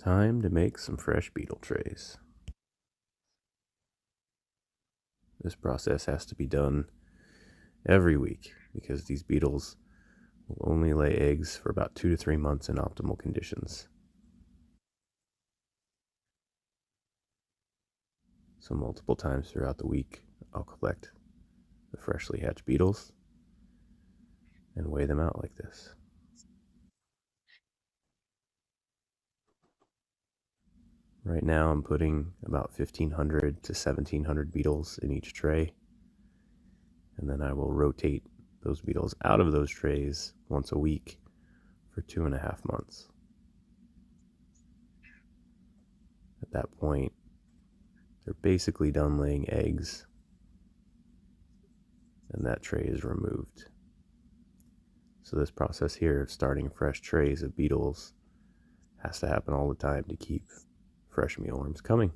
Time to make some fresh beetle trays. This process has to be done every week because these beetles will only lay eggs for about 2 to 3 months in optimal conditions. So multiple times throughout the week, I'll collect the freshly hatched beetles and weigh them out like this. Right now I'm putting about 1,500 to 1,700 beetles in each tray, and then I will rotate those beetles out of those trays once a week for 2.5 months. At that point, they're basically done laying eggs, and that tray is removed. So this process here of starting fresh trays of beetles has to happen all the time to keep fresh mealworms coming.